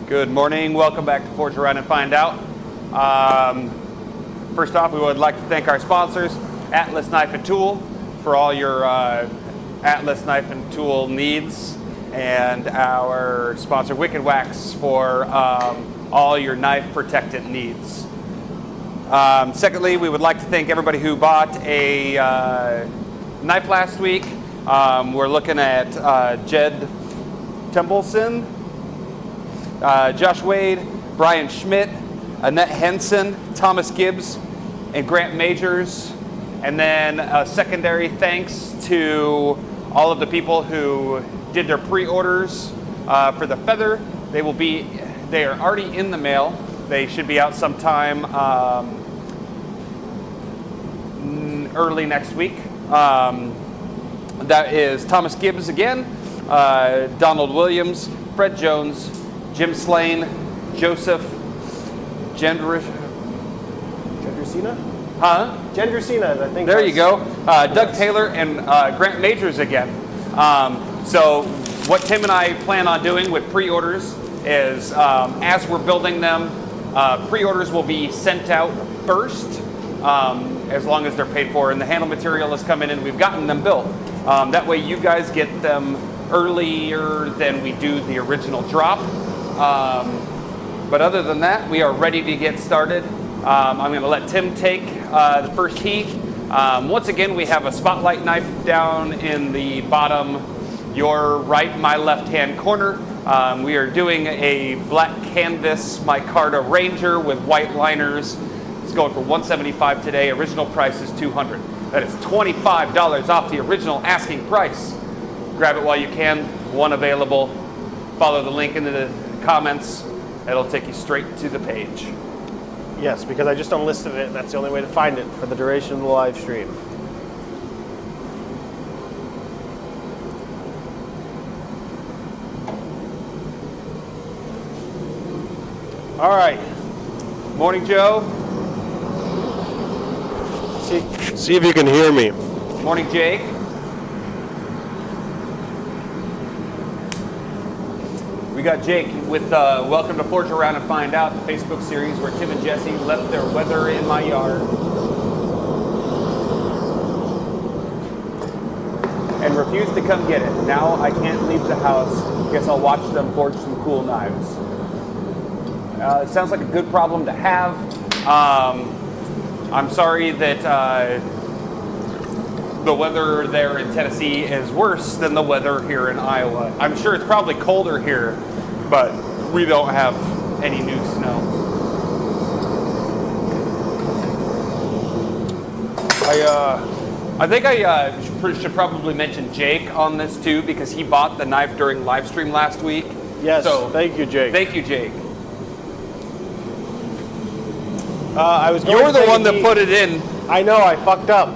Good morning. Welcome back to Forge Around and Find Out. First off, we would like to thank our sponsors, Atlas Knife and Tool, for all your Atlas Knife and Tool needs, and our sponsor, Wicked Wax, for all your knife protectant needs. Secondly, we would like to thank everybody who bought a knife last week. We're looking at Jed Templeson, Josh Wade, Brian Schmidt, Annette Henson, Thomas Gibbs, and Grant Majors. And then a secondary thanks to all of the people who did their pre-orders for the feather. They are already in the mail. They should be out sometime early next week. That is Thomas Gibbs again, Donald Williams, Fred Jones, Jim Slane, Joseph Gendricina? Huh? Gendricina, I think. There you go. Doug Taylor and Grant Majors again. So what Tim and I plan on doing with pre-orders is, as we're building them, pre-orders will be sent out first, as long as they're paid for, and the handle material is coming in. We've gotten them built. That way you guys get them earlier than we do the original drop. But other than that, we are ready to get started. I'm going to let Tim take the first heat. Once again, we have a spotlight knife down in the bottom, your right, my left-hand corner. We are doing a black canvas micarta Ranger with white liners. It's going for $175 today. Original price is $200. That is $25 off the original asking price. Grab it while you can. One available. Follow the link in the comments. It'll take you straight to the page. Yes, because I just unlisted it, and that's the only way to find it for the duration of the live stream. All right. Morning, Joe. See if you can hear me. Morning, Jake. We got Jake with Welcome to Forge Around and Find Out, the Facebook series where Tim and Jesse left their weather in my yard and refused to come get it. Now I can't leave the house. Guess I'll watch them forge some cool knives. It sounds like a good problem to have. I'm sorry that the weather there in Tennessee is worse than the weather here in Iowa. I'm sure it's probably colder here, but we don't have any new snow. I think I should probably mention Jake on this too, because he bought the knife during live stream last week. Yes, so thank you, Jake. Thank you, Jake. You're the one that put it in. I know, I fucked up.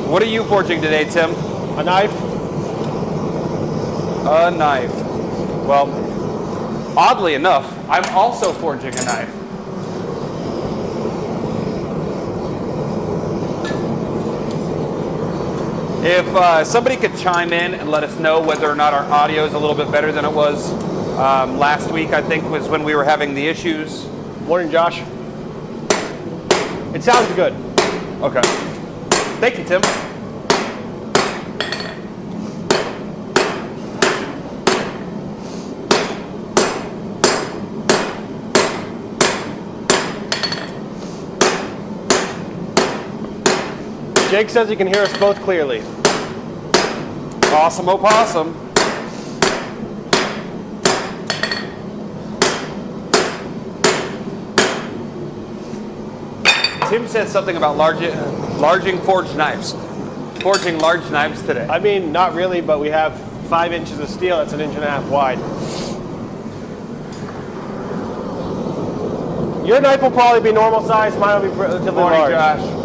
What are you forging today, Tim? A knife. A knife. Well, oddly enough, I'm also forging a knife. If somebody could chime in and let us know whether or not our audio is a little bit better than it was last week, I think was when we were having the issues. Morning, Josh. It sounds good. Okay. Thank you, Tim. Jake says he can hear us both clearly. Awesome opossum. Tim said something about larging forged knives. Forging large knives today. I mean, not really, but we have 5 inches of steel that's 1.5 inches wide. Your knife will probably be normal size, mine will be relatively large. Josh.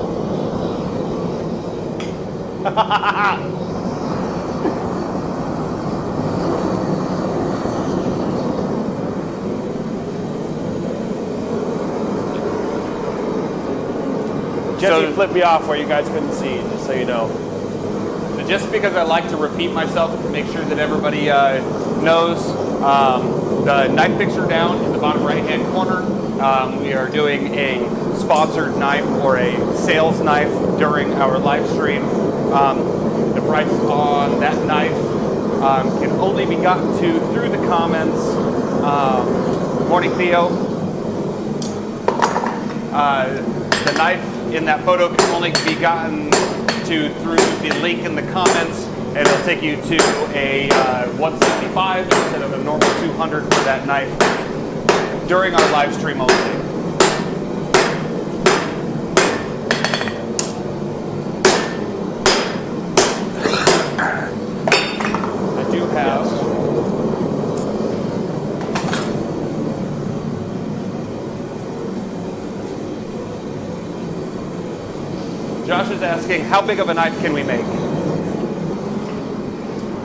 Jesse flipped me off where you guys couldn't see, just so you know. Did just because I like to repeat myself to make sure that everybody knows, the knife picture down in the bottom right-hand corner, we are doing a sponsored knife or a sales knife during our live stream. The price on that knife can only be gotten to through the comments. Morning, Theo. The knife in that photo can only be gotten to through the link in the comments, and it'll take you to a 175 instead of a normal 200 for that knife during our live stream only. I do have Josh is asking, how big of a knife can we make?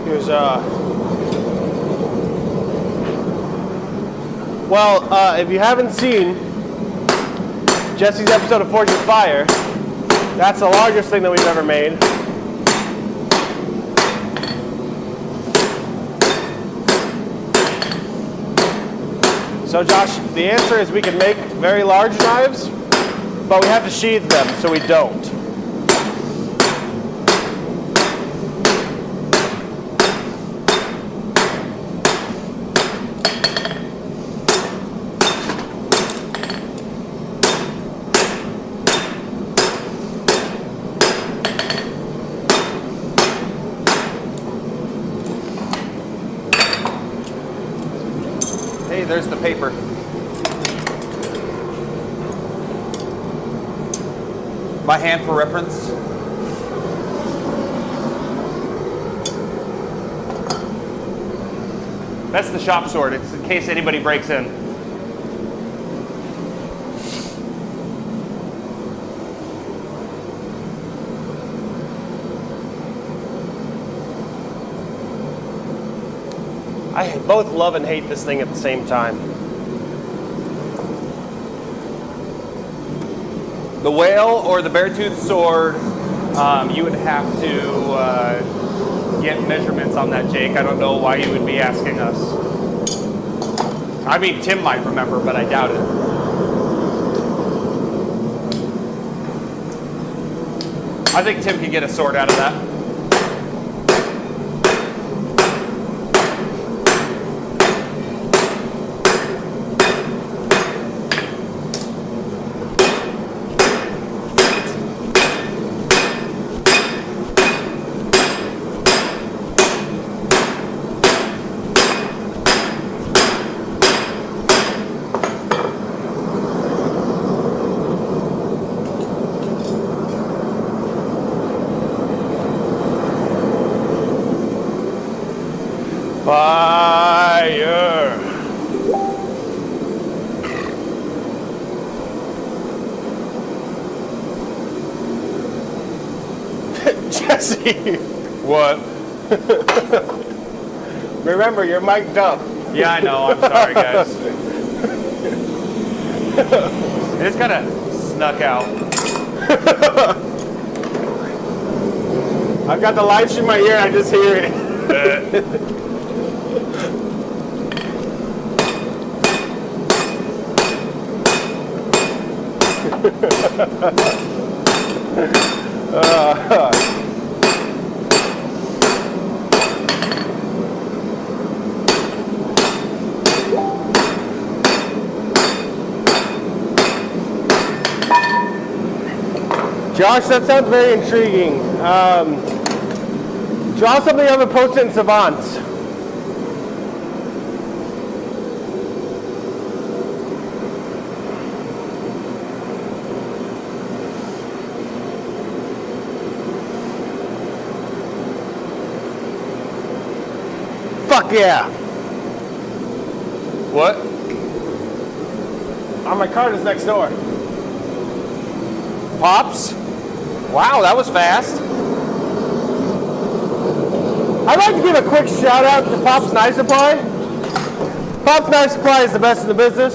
Here's if you haven't seen Jesse's episode of Forged in Fire, that's the largest thing that we've ever made. So Josh, the answer is we can make very large knives, but we have to sheathe them, so we don't. Hey, there's the paper. My hand for reference. That's the shop sword. It's in case anybody breaks in. I both love and hate this thing at the same time. The whale or the bear-toothed sword, you would have to get measurements on that, Jake. I don't know why you would be asking us. I mean, Tim might remember, but I doubt it. I think Tim can get a sword out of that. Fire! Jesse! What? Remember, you're mic'd up. Yeah, I know. I'm sorry, guys. It just kind of snuck out. I've got the lights in my ear, I just hear it. Josh, that sounds very intriguing. Draw something of a post-it in Savant. Fuck yeah. What? My card is next door. Pops? Wow, that was fast. I'd like to give a quick shout out to Pop's Knife Supply. Pop's Knife Supply is the best in the business.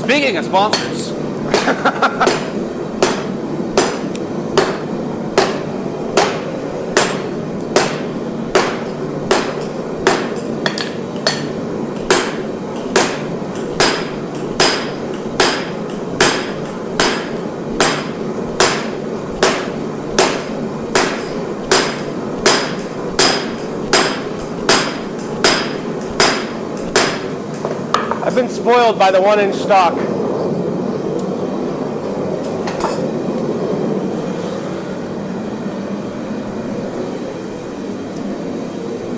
Speaking of sponsors, spoiled by the 1-inch stock.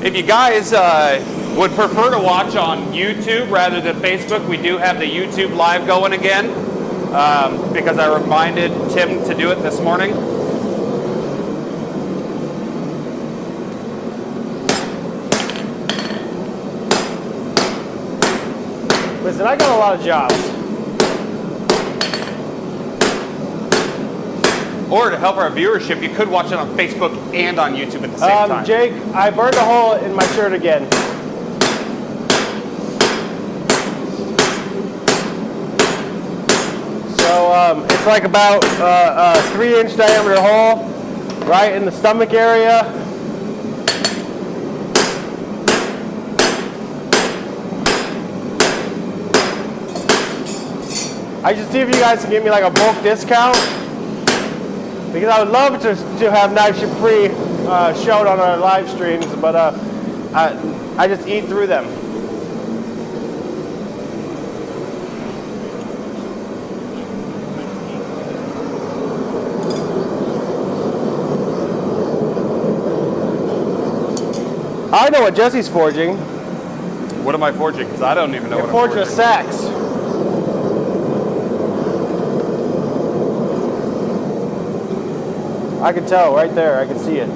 If you guys would prefer to watch on YouTube rather than Facebook, we do have the YouTube live going again because I reminded Tim to do it this morning. Listen, I got a lot of jobs. Or to help our viewership, you could watch it on Facebook and on YouTube at the same time. Jake, I burned a hole in my shirt again. So it's like about a 3-inch diameter hole right in the stomach area. I should see if you guys can give me like a bulk discount, because I would love to have Knife Ship Free showed on our live streams, but I just eat through them. I know what Jesse's forging. What am I forging? Because I don't even know You're what I'm forging a forging. sax. I can tell right there. I can see it.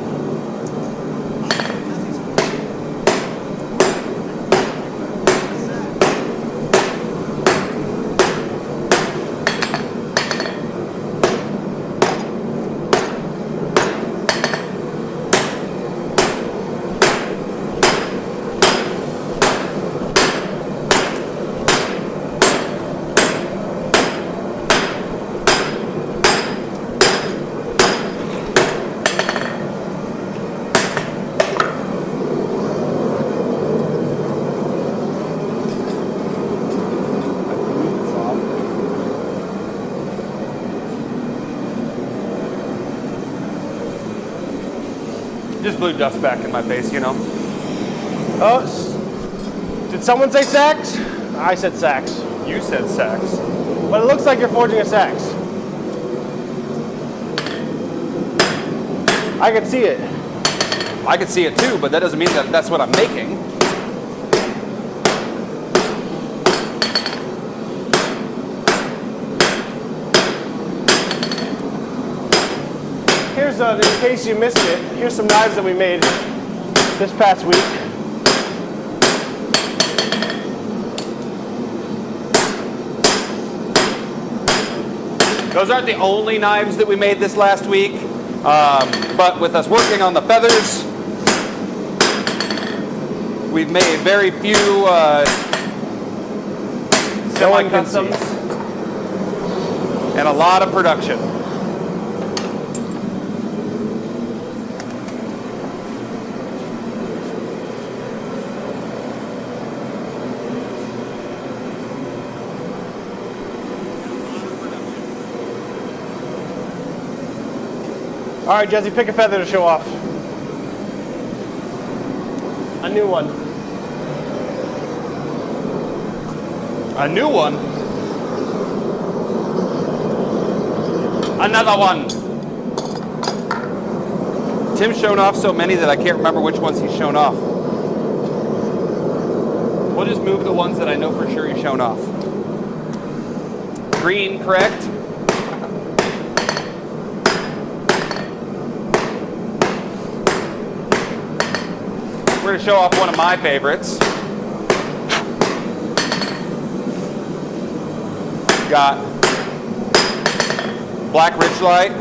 Just blew dust back in my face, you know. Oh, did someone say sax? I said sax. You said sax. But it looks like you're forging a sax. I can see it. I could see it too, but that doesn't mean that that's what I'm making. Here's, in case you missed it, here's some knives that we made this past week. Those aren't the only knives that we made this last week, but with us working on the feathers, we've made very few semi-customs and a lot of production. All right, Jesse, pick a feather to show off. A new one. A new one. Another one. Tim's shown off so many that I can't remember which ones he's shown off. We'll just move the ones that I know for sure he's shown off. Green, correct? We're going to show off one of my favorites. Got black Ridgelight,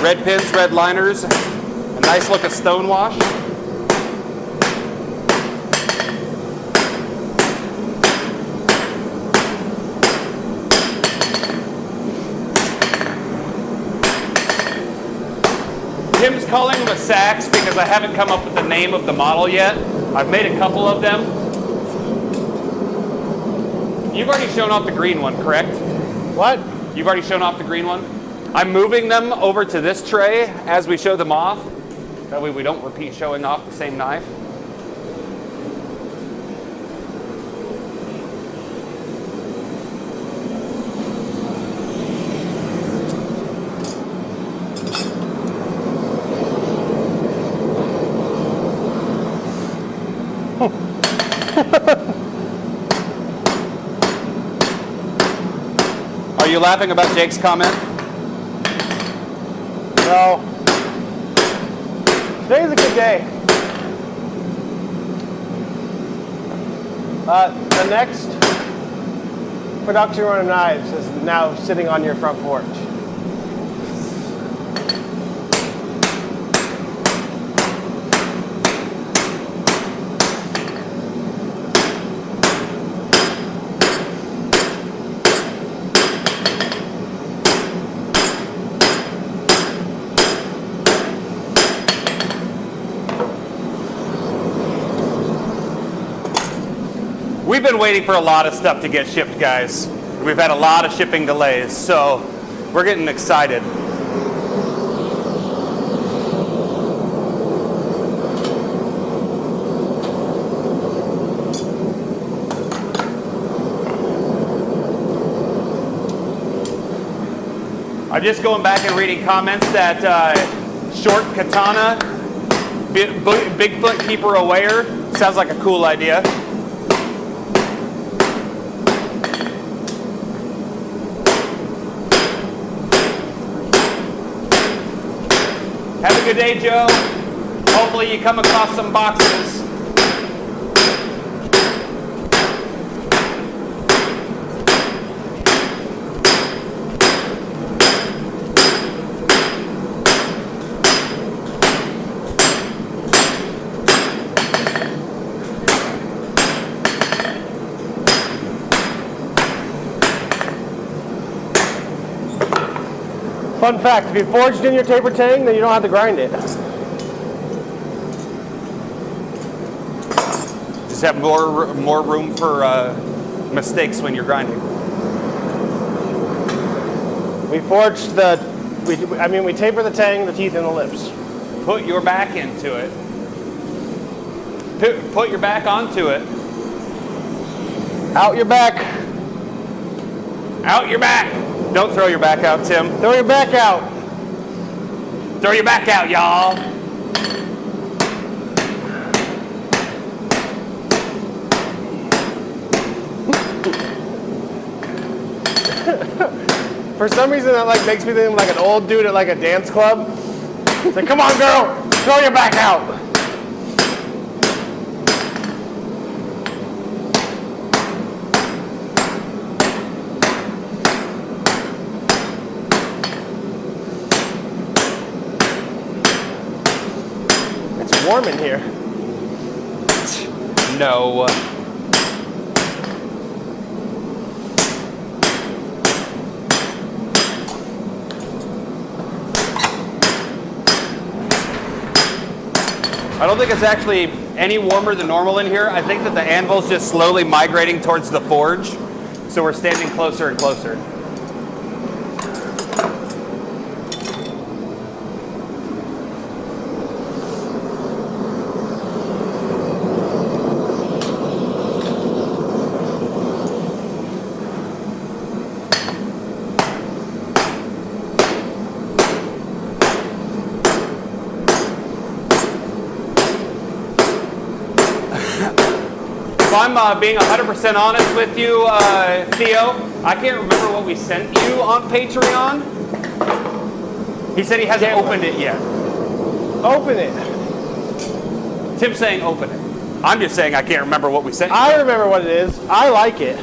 red pins, red liners, a nice look of stonewash. Tim's calling them a sax because I haven't come up with the name of the model yet. I've made a couple of them. You've already shown off the green one, correct? What? You've already shown off the green one? I'm moving them over to this tray as we show them off. That way we don't repeat showing off the same knife. you laughing about Jake's comment? No. Today's a good day. The next production run of knives is now sitting on your front porch. We've been waiting for a lot of stuff to get shipped, guys. We've had a lot of shipping delays, so we're getting excited. I'm just going back and reading comments that short katana, Bigfoot keeper aware, sounds like a cool idea. Have a good day, Joe. Hopefully you come across some boxes. Fun fact, if you forged in your taper tang, then you don't have to grind it. Just have more room for mistakes when you're grinding. We forged we taper the tang, the teeth, and the lips. Put your back into it. Put your back onto it. Out your back. Out your back. Don't throw your back out, Tim. Throw your back out. Throw your back out, y'all. For some reason, that like makes me think of like an old dude at like a dance club. It's like, come on, girl, throw your back out. It's warm in here. No. I don't think it's actually any warmer than normal in here. I think that the anvil's just slowly migrating towards the forge, so we're standing closer and closer. If I'm being 100% honest with you, Theo, I can't remember what we sent you on Patreon. He said he hasn't opened it yet. Open it. Tim's saying open it. I'm just saying I can't remember what we sent you. I remember what it is. I like it.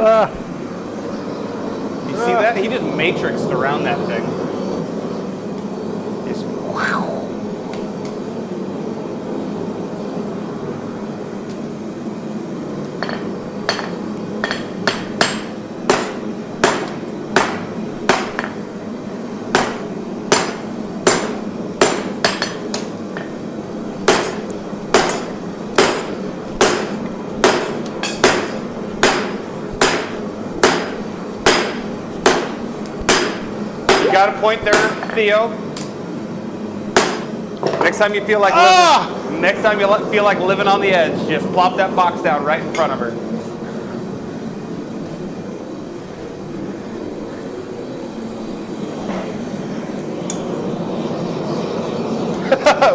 You see that? He just matrixed around that thing. Just, wow. You got a point there, Theo. Next time you feel like feel like living on the edge, just plop that box down right in front of her.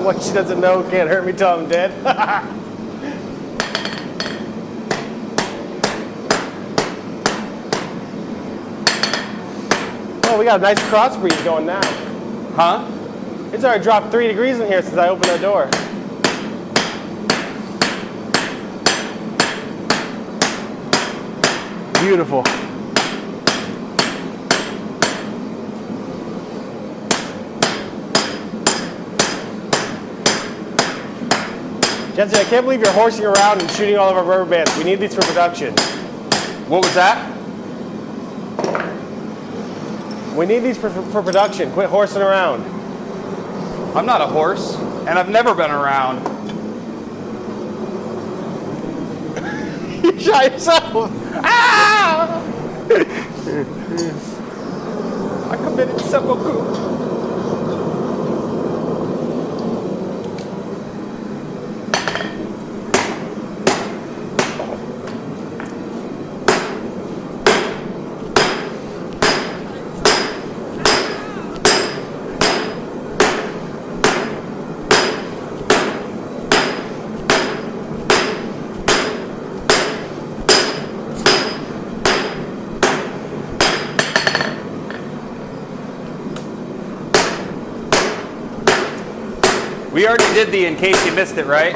What she doesn't know can't hurt me till I'm dead. Oh, we got a nice cross breeze going now. Huh? It's already dropped 3 degrees in here since I opened the door. Beautiful. Jesse, I can't believe you're horsing around and shooting all of our rubber bands. We need these for production. What was that? We need these for production. Quit horsing around. I'm not a horse, and I've never been around. You shot yourself. Ah! I committed seppuku. We already did the in case you missed it, right?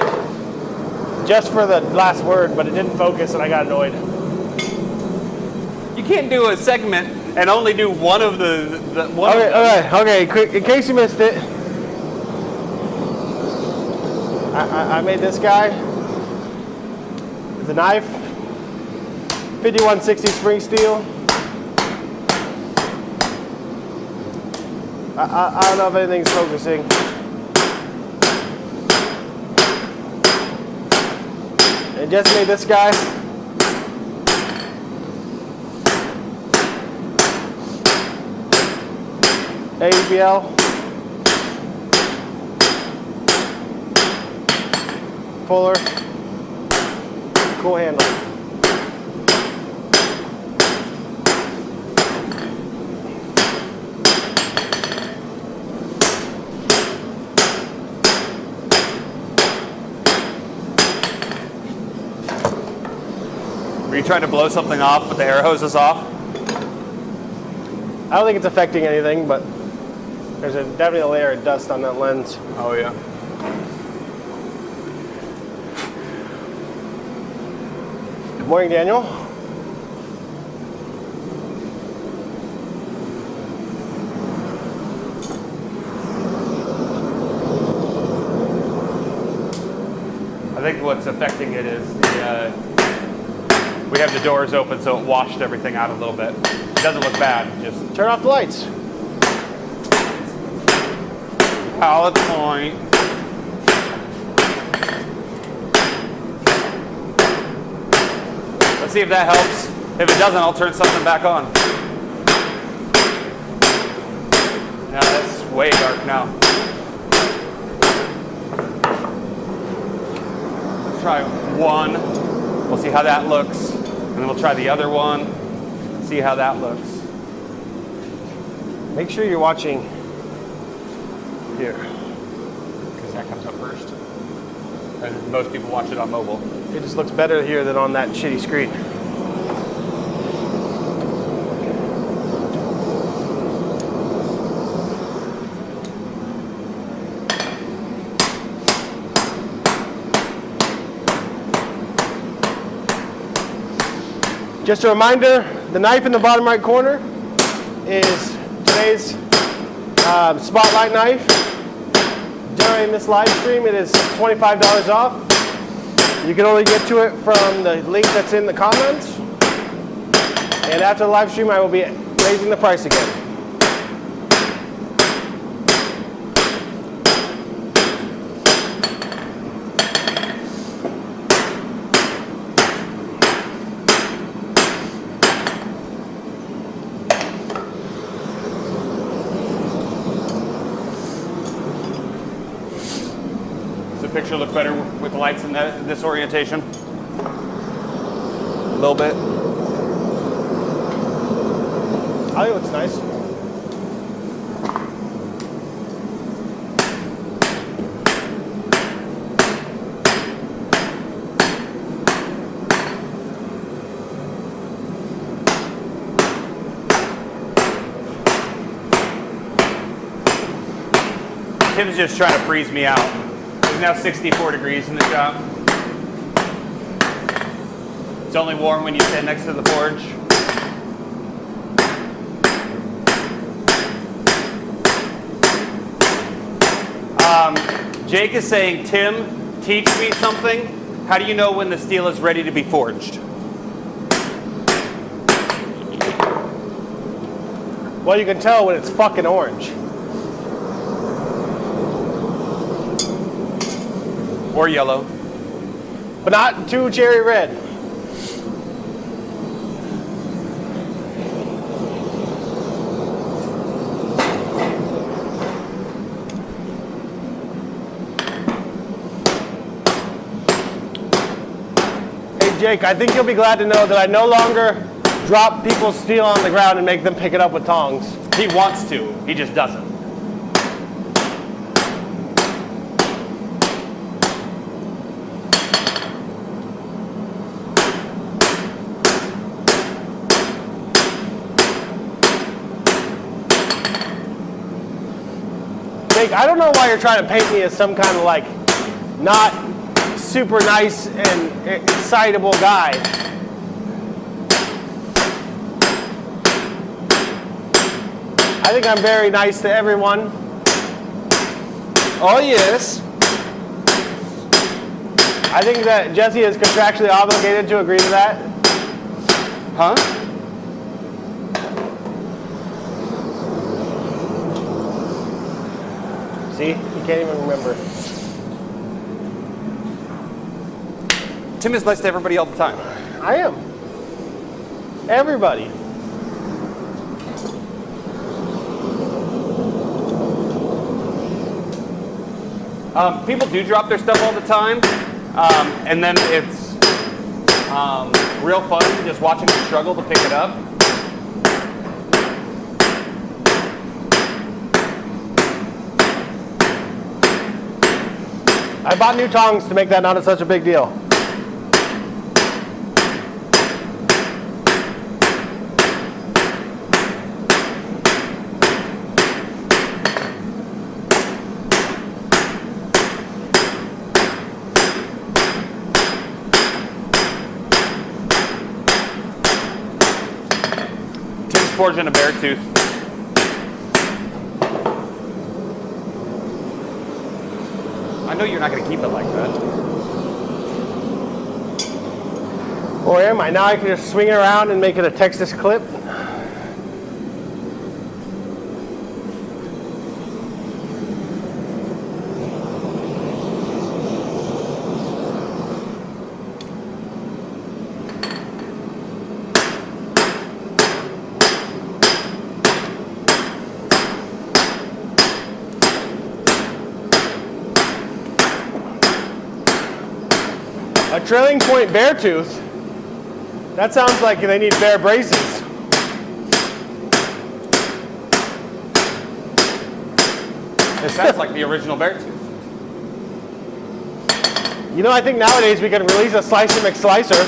Just for the last word, but it didn't focus and I got annoyed. You can't do a segment and only do one of the one. Okay. Quick, in case you missed it, I made this guy. It's a knife, 5160 spring steel. I don't know if anything's focusing. And just made this guy. ABL. Fuller. Cool handle. Were you trying to blow something off with the air hoses off? I don't think it's affecting anything, but there's definitely a layer of dust on that lens. Oh yeah. Good morning, Daniel. I think what's affecting it is we have the doors open, so it washed everything out a little bit. It doesn't look bad. Just Turn off the lights. pallet point. Let's see if that helps. If it doesn't, I'll turn something back on. Now that's way dark now. Let's try one. We'll see how that looks. And then we'll try the other one. See how that looks. Make sure you're watching here. Because that comes up first. And most people watch it on mobile. It just looks better here than on that shitty screen. Just a reminder, the knife in the bottom right corner is today's spotlight knife. During this live stream, it is $25 off. You can only get to it from the link that's in the comments. And after the live stream, I will be raising the price again. Picture look better with the lights in this orientation? A little bit. I think it looks nice. Tim's just trying to freeze me out. Now 64 degrees in the shop. It's only warm when you stand next to the forge. Jake is saying, Tim, teach me something. How do you know when the steel is ready to be forged? Well, you can tell when it's fucking orange. Or yellow. But not too cherry red. Hey Jake, I think you'll be glad to know that I no longer drop people's steel on the ground and make them pick it up with tongs. He wants to, he just doesn't. I don't know why you're trying to paint me as some kind of like not super nice and excitable guy. I think I'm very nice to everyone. Oh yes. I think that Jesse is contractually obligated to agree to that. Huh? See? You can't even remember. Tim is nice to everybody all the time. I am. Everybody. People do drop their stuff all the time, and then it's real fun just watching them struggle to pick it up. I bought new tongs to make that not such a big deal. Tim's forging a bear tooth. I know you're not going to keep it like that. Or am I? Now I can just swing it around and make it a Texas clip. A trailing point bear tooth? That sounds like they need bear braces. It sounds like the original bear tooth. You know, I think nowadays we can release a Slicer McSlicer.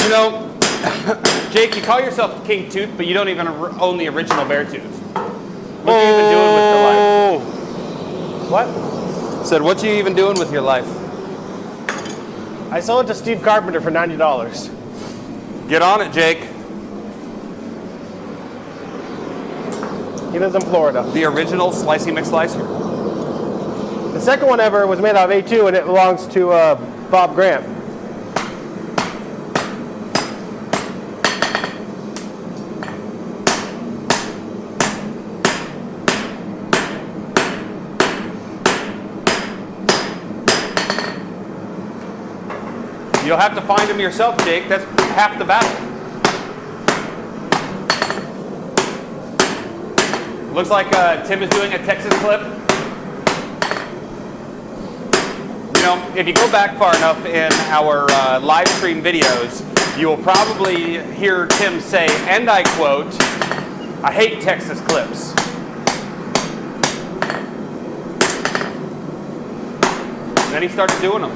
You know, Jake, you call yourself King Tooth, but you don't even own the original bear tooth. What have you been doing with your life? What? Said, what you even doing with your life? I sold it to Steve Carpenter for $90. Get on it, Jake. He lives in Florida. The original Slicey McSlicer. The second one ever was made out of A2 and it belongs to Bob Grant. You'll have to find them yourself, Jake. That's half the battle. Looks like Tim is doing a Texas clip. You know, if you go back far enough in our live stream videos, you will probably hear Tim say, and I quote, "I hate Texas clips." And then he started doing them.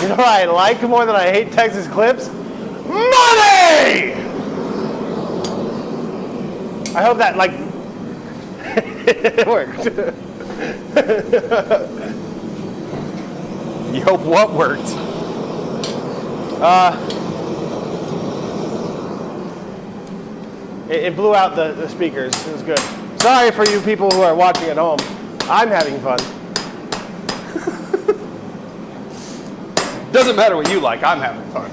You know what I like more than I hate Texas clips? Money! I hope that, like, it worked. You hope what worked? It blew out the speakers. It was good. Sorry for you people who are watching at home. I'm having fun. Doesn't matter what you like, I'm having fun.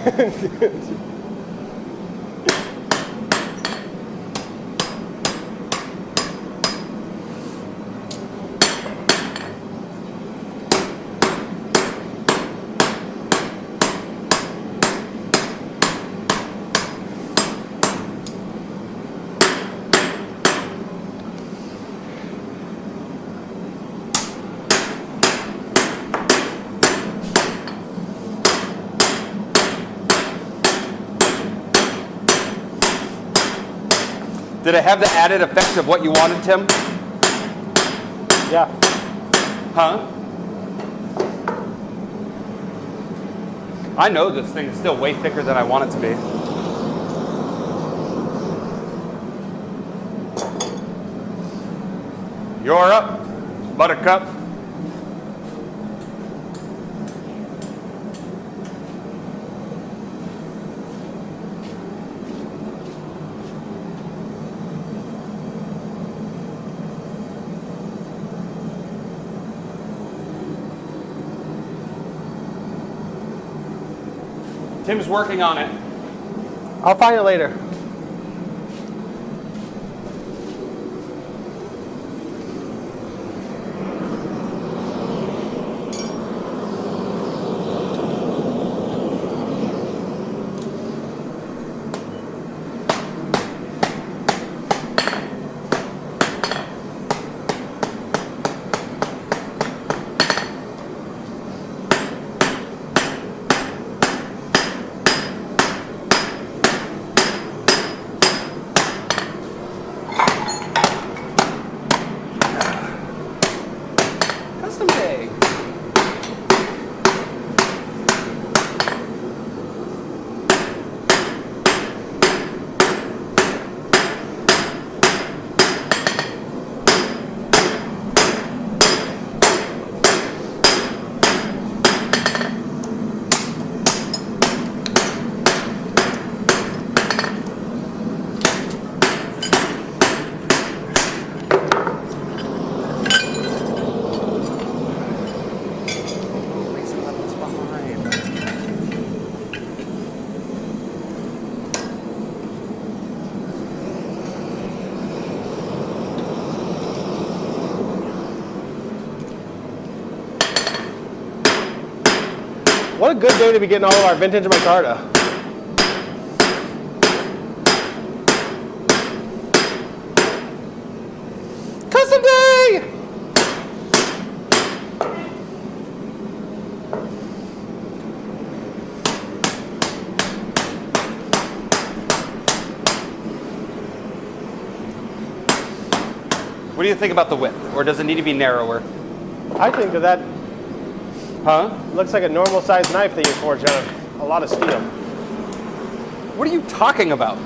Did it have the added effect of what you wanted, Tim? Yeah. Huh? I know this thing is still way thicker than I want it to be. You're up, Buttercup. Tim's working on it. I'll find it later. Custom day. What a good day to be getting all of our vintage micarta. Custom day! What do you think about the width? Or does it need to be narrower? I think that Huh? looks like a normal sized knife that you forge out of a lot of steel. What are you talking about?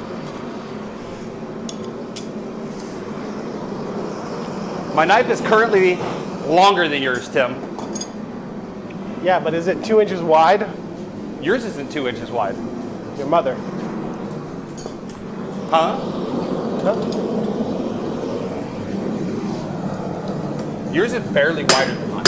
My knife is currently longer than yours, Tim. Yeah, but is it 2 inches wide? Yours isn't 2 inches wide. Your mother. Huh? Huh? Yours is barely wider than mine.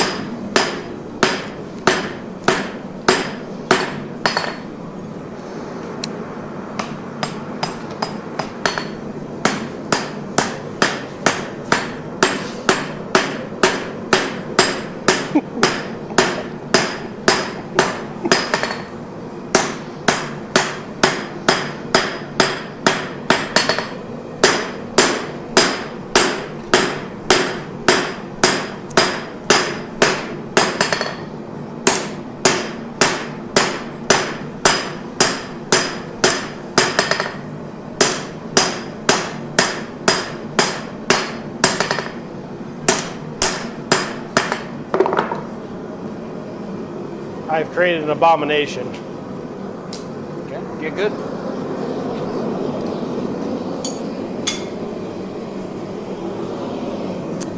I've created an abomination. Okay, get good.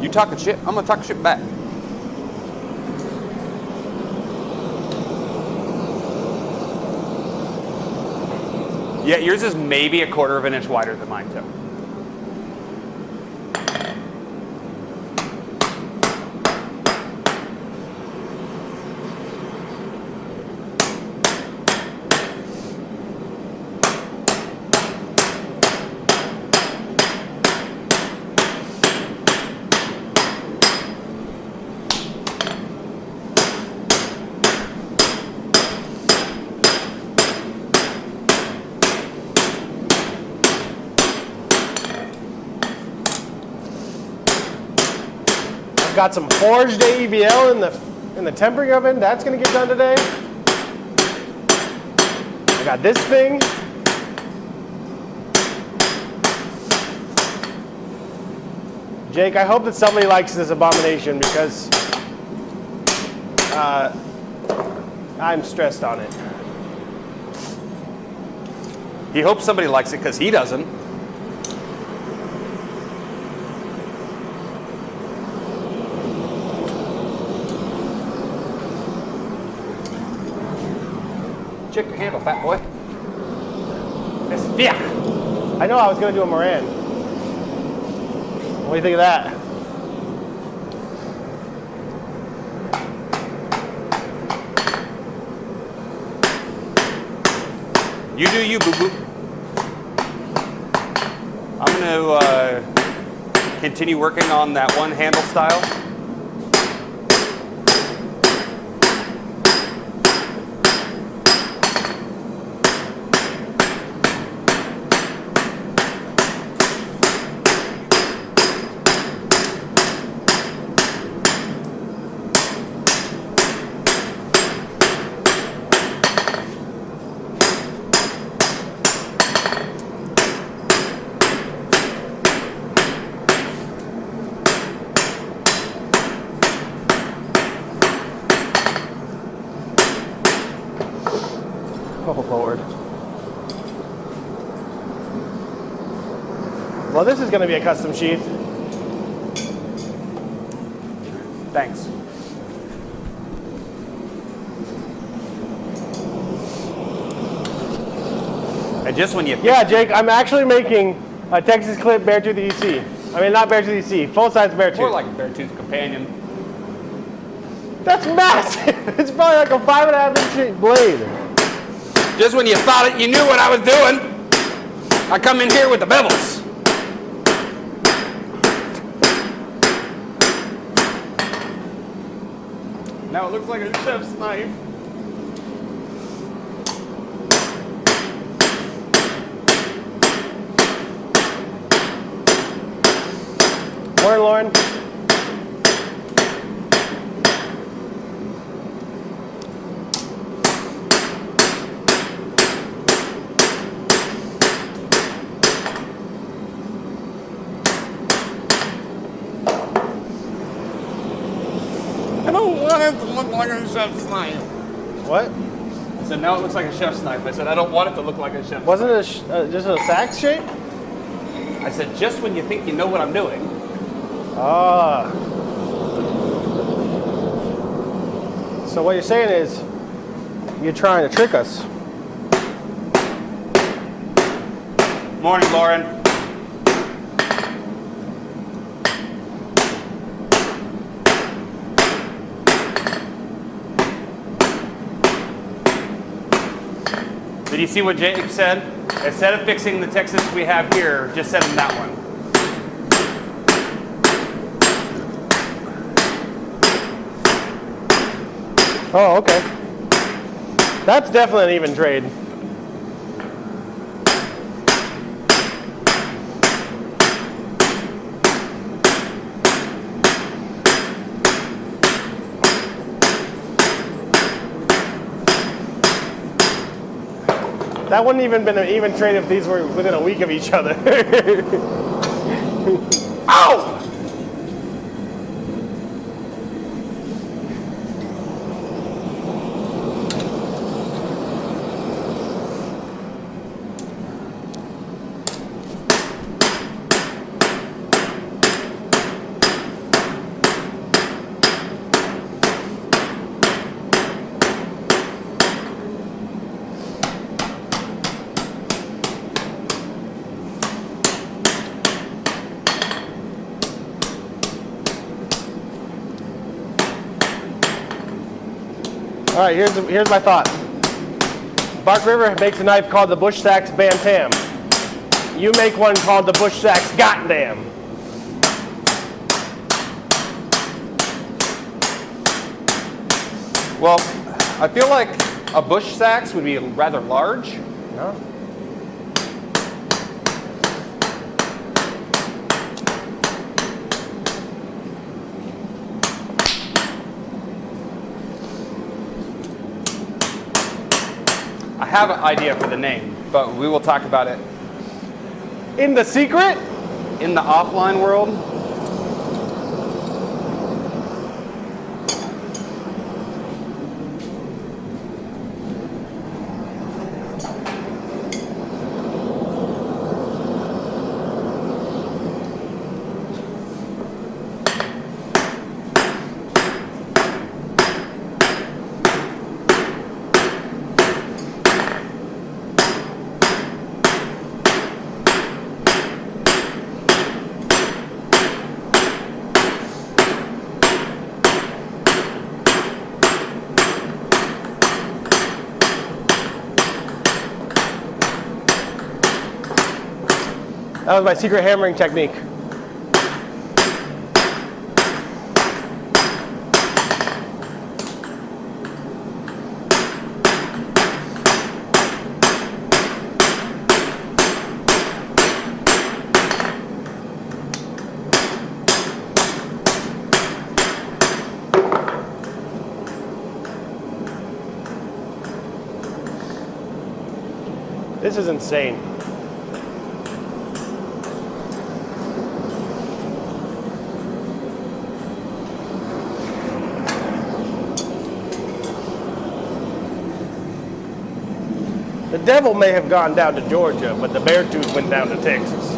You talking shit, I'm gonna talk shit back. Yeah, yours is maybe a quarter of an inch wider than mine, too. Got some forged AEBL in the tempering oven. That's gonna get done today. I got this thing. Jake, I hope that somebody likes this abomination because I'm stressed on it. He hopes somebody likes it because he doesn't. Check your handle, fat boy. Yeah. I know I was gonna do a Moran. What do you think of that? You do you, boo-boo. I'm gonna continue working on that one handle style. Oh, Lord. Well, this is going to be a custom sheath. Thanks. And just when you Yeah, Jake, I'm actually making a Texas Clip Beartooth EC. I mean, not Beartooth EC, full-size Beartooth. more like a Beartooth companion. That's massive! It's probably like a 5.5 inch blade. Just when you thought it, you knew what I was doing, I come in here with the bevels. Now it looks like a chef's knife. Morning, Lauren. I don't want it to look like a chef's knife. What? I said, now it looks like a chef's knife. I said, I don't want it to look like a chef's Wasn't it just a sax shape? I said, just when you think you know what I'm doing. Ah. So what you're saying is, you're trying to trick us. Morning, Lauren. Did you see what Jake said? Instead of fixing the Texas we have here, just send him that one. Oh, okay. That's definitely an even trade. That wouldn't even been an even trade if these were within a week of each other. Ow! All right, here's my thought. Bark River makes a knife called the Bush Sax Bantam. You make one called the Bush Sax Goddamn. Well, I feel like a bush sax would be rather large. No? I have an idea for the name, but we will talk about it In the secret? in the offline world. That was my secret hammering technique. This is insane. The devil may have gone down to Georgia, but the bear tooth went down to Texas.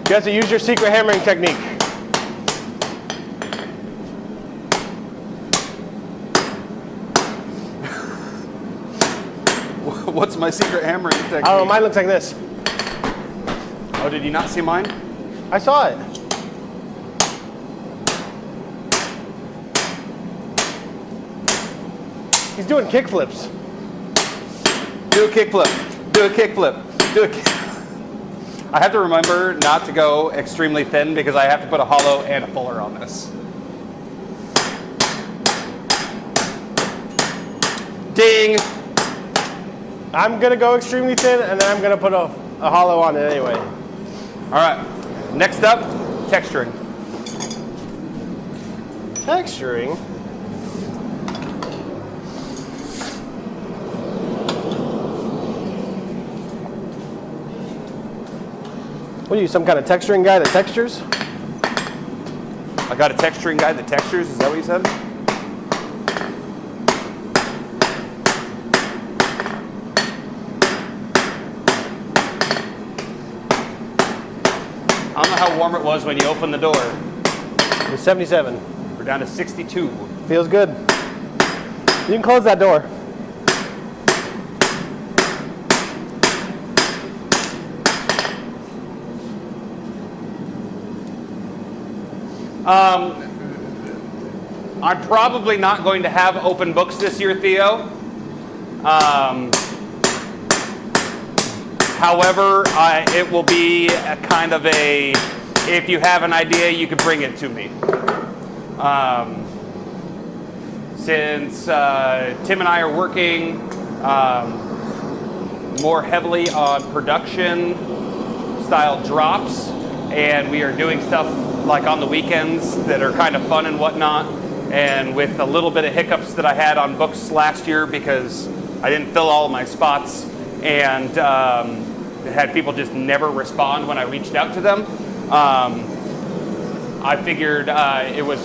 Jesse, use your secret hammering technique. What's my secret hammering technique? I don't know, mine looks like this. Oh, did you not see mine? I saw it. He's doing kick flips. Do a kickflip. Do a kickflip. Do a kick. I have to remember not to go extremely thin because I have to put a hollow and a fuller on this. Ding! I'm gonna go extremely thin, and then I'm gonna put a hollow on it anyway. All right. Next up, texturing. Texturing? What are you, some kind of texturing guy that textures? I got a texturing guide that textures. Is that what you said? know how warm it was when you opened the door. It's 77. We're down to 62. Feels good. You can close that door. I'm probably not going to have open books this year, Theo. However, it will be a kind of a, if you have an idea, you can bring it to me. Since Tim and I are working more heavily on production style drops, and we are doing stuff like on the weekends that are kind of fun and whatnot, and with a little bit of hiccups that I had on books last year because I didn't fill all of my spots, and had people just never respond when I reached out to them. I figured it was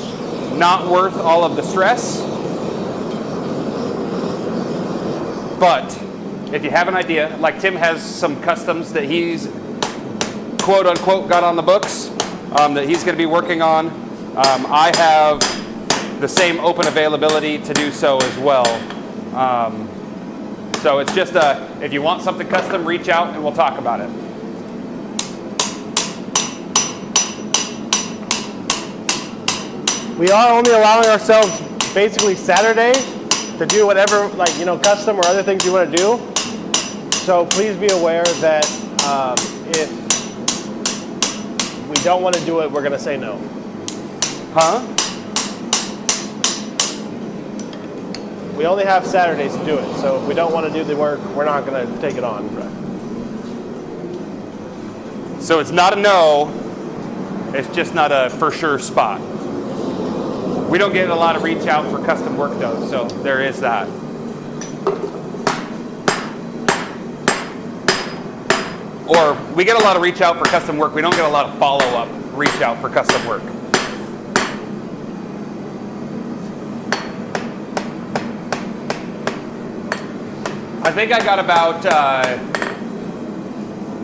not worth all of the stress. But if you have an idea, like Tim has some customs that he's quote unquote got on the books that he's going to be working on. I have the same open availability to do so as well. So it's just if you want something custom, reach out and we'll talk about it. We are only allowing ourselves basically Saturday to do whatever, like, you know, custom or other things you want to do. So please be aware that if we don't want to do it, we're going to say no. Huh? We only have Saturdays to do it. So if we don't want to do the work, we're not going to take it on. So it's not a no, it's just not a for sure spot. We don't get a lot of reach out for custom work though, so there is that. Or we get a lot of reach out for custom work, we don't get a lot of follow-up reach out for custom work. I think I got about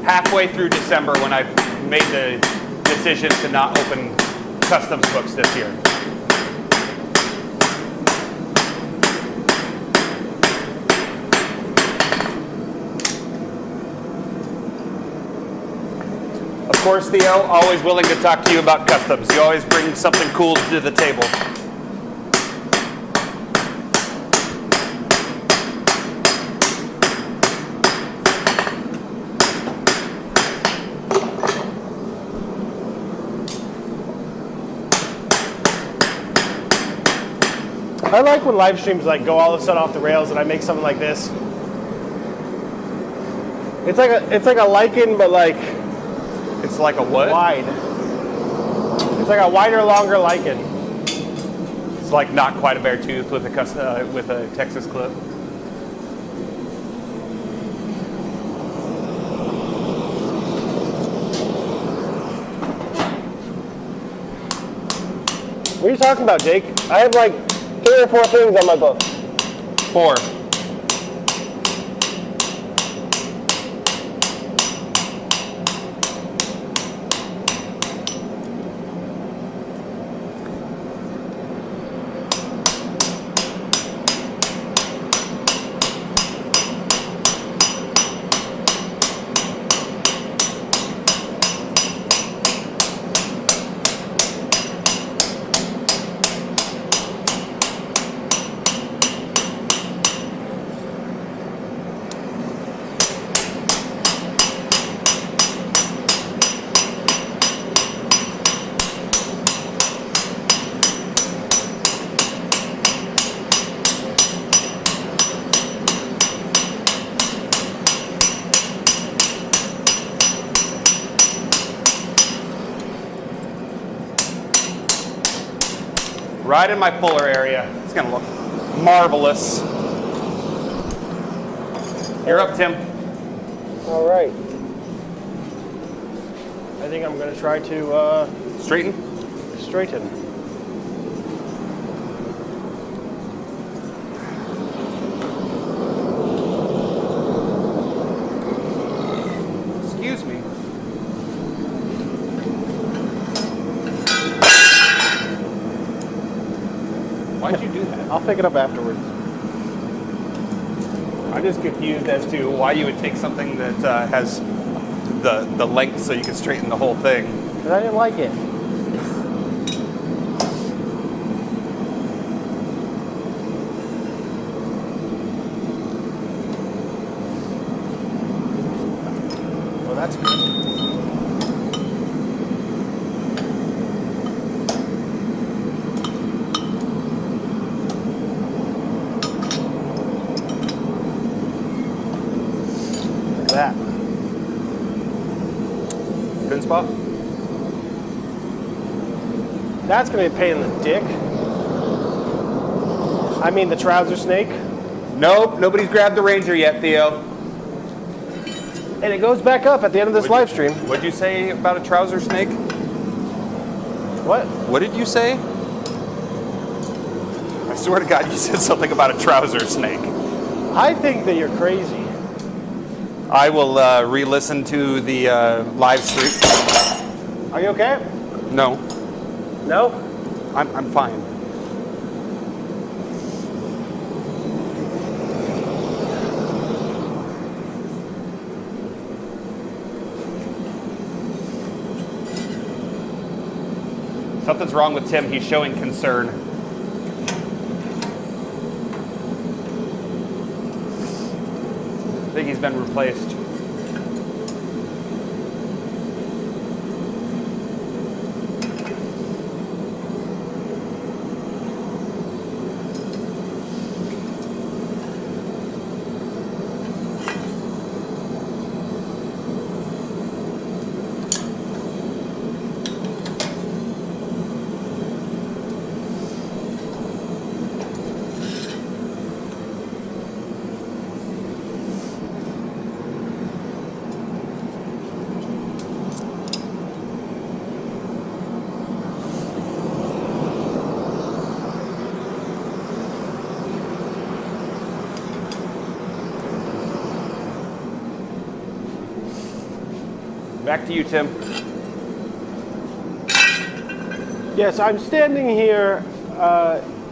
halfway through December when I made the decision to not open customs books this year. Of course, Theo, always willing to talk to you about customs. You always bring something cool to the table. I like when live streams like go all of a sudden off the rails and I make something like this. It's like a lichen, but like It's like a what? wide. It's like a wider, longer lichen. It's like not quite a bear tooth with a Texas clip. What are you talking about, Jake? I have like 3 or 4 things on my book. 4. Right in my fuller area. It's gonna look marvelous. You're up, Tim. All right. I think I'm gonna try to Straighten. straighten. Excuse me. Why'd you do that? I'll pick it up afterwards. I'm just confused as to why you would take something that has the length so you can straighten the whole thing. Because I didn't like it. Well, that's good. That. Pin spot? That's gonna be a pain in the dick. I mean the trouser snake. Nope, nobody's grabbed the Ranger yet, Theo. And it goes back up at the end of this live stream. What'd you say about a trouser snake? What? What did you say? I swear to God, you said something about a trouser snake. I think that you're crazy. I will re-listen to the live stream. Are you okay? No, No? I'm fine. Something's wrong with Tim. He's showing concern. I think he's been replaced. Back to you, Tim. Yes, I'm standing here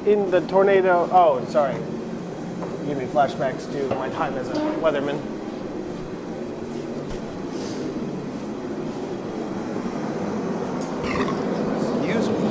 in the tornado. Oh, sorry. You give me flashbacks to my time as a weatherman. Excuse me.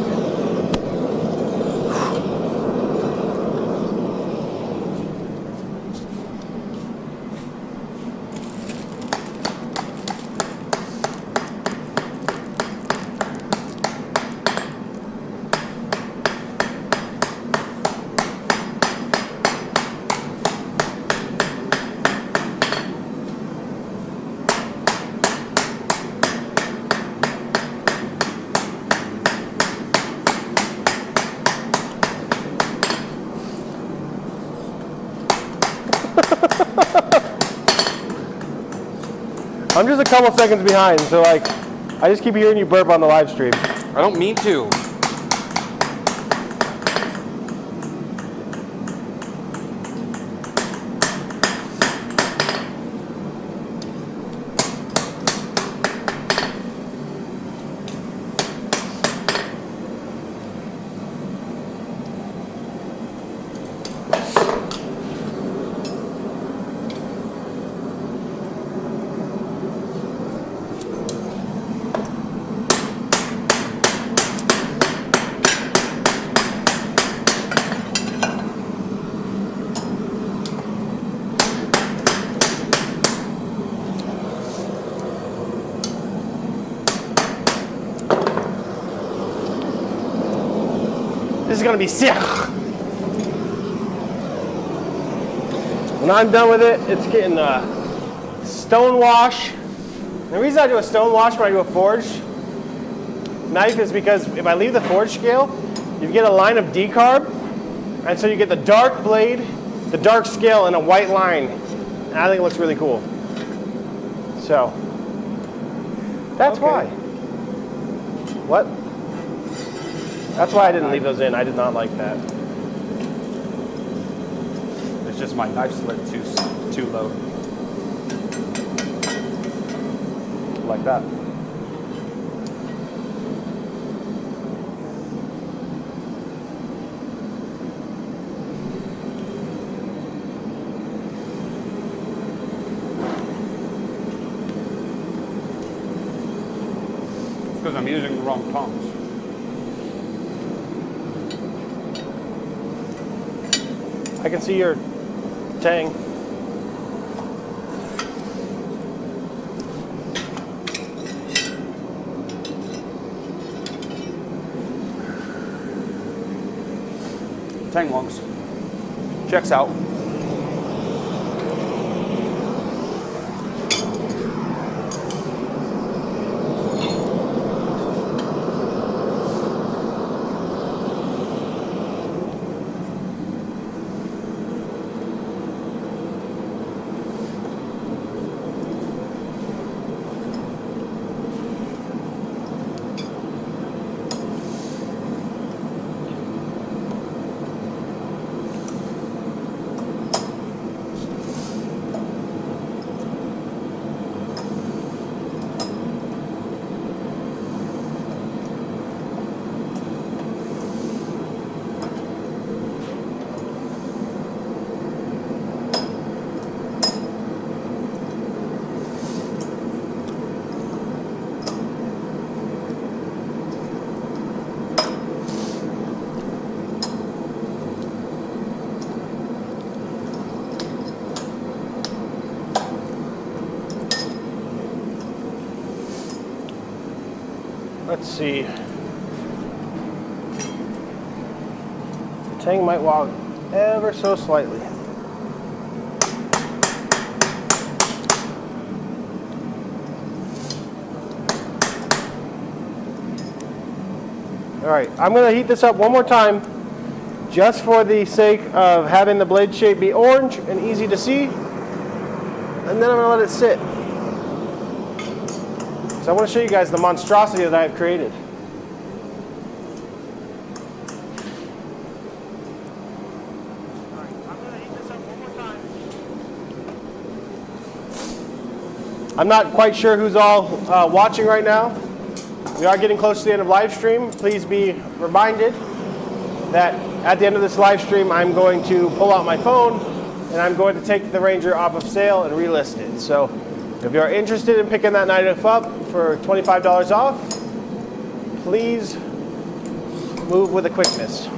I'm just a couple seconds behind, so like, I just keep hearing you burp on the live stream. I don't mean to. This is gonna be sick. When I'm done with it, it's getting a stone wash. The reason I do a stone wash when I do a forge knife is because if I leave the forge scale, you get a line of decarb, and so you get the dark blade, the dark scale, and a white line. And I think it looks really cool. So, that's why. What? That's why I didn't leave those in. I did not like that. It's just my knife slid too low. Like that. I'm using the wrong tongs. I can see your tang. Tang lungs. Checks out. Let's see. The tang might walk ever so slightly. All right, I'm going to heat this up one more time just for the sake of having the blade shape be orange and easy to see. And then I'm going to let it sit. So I want to show you guys the monstrosity that I have created. I'm not quite sure who's all watching right now. We are getting close to the end of live stream. Please be reminded that at the end of this live stream, I'm going to pull out my phone and I'm going to take the Ranger off of sale and relist it. So if you're interested in picking that knife up for $25 off, please move with a quickness.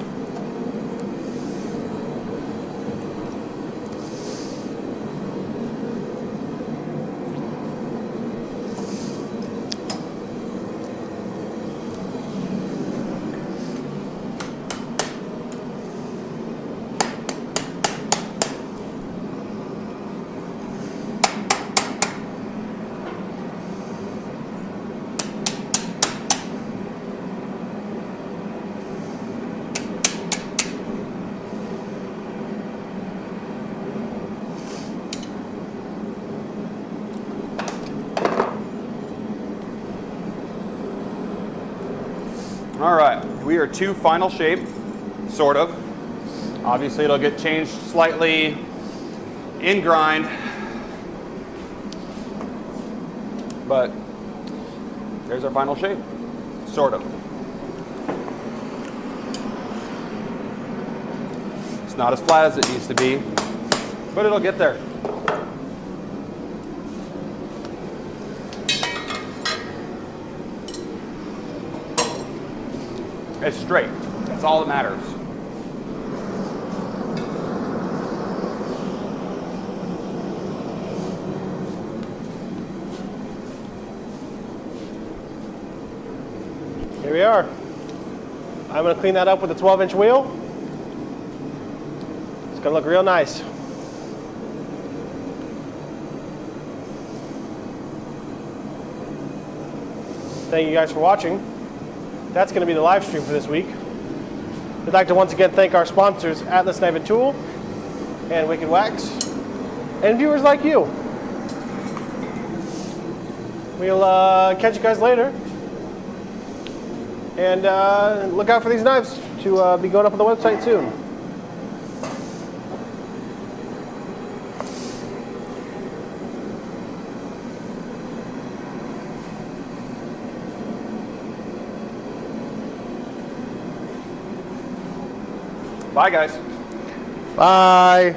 All right, we are to final shape, sort of. Obviously it'll get changed slightly in grind, but there's our final shape, sort of. It's not as flat as it needs to be, but it'll get there. It's straight. That's all that matters. Here we are. I'm going to clean that up with a 12-inch wheel. It's going to look real nice. Thank you guys for watching. That's going to be the live stream for this week. We'd like to once again thank our sponsors, Atlas Knife and Tool and Wicked Wax, and viewers like you. We'll catch you guys later. And look out for these knives to be going up on the website soon. Bye, guys. Bye.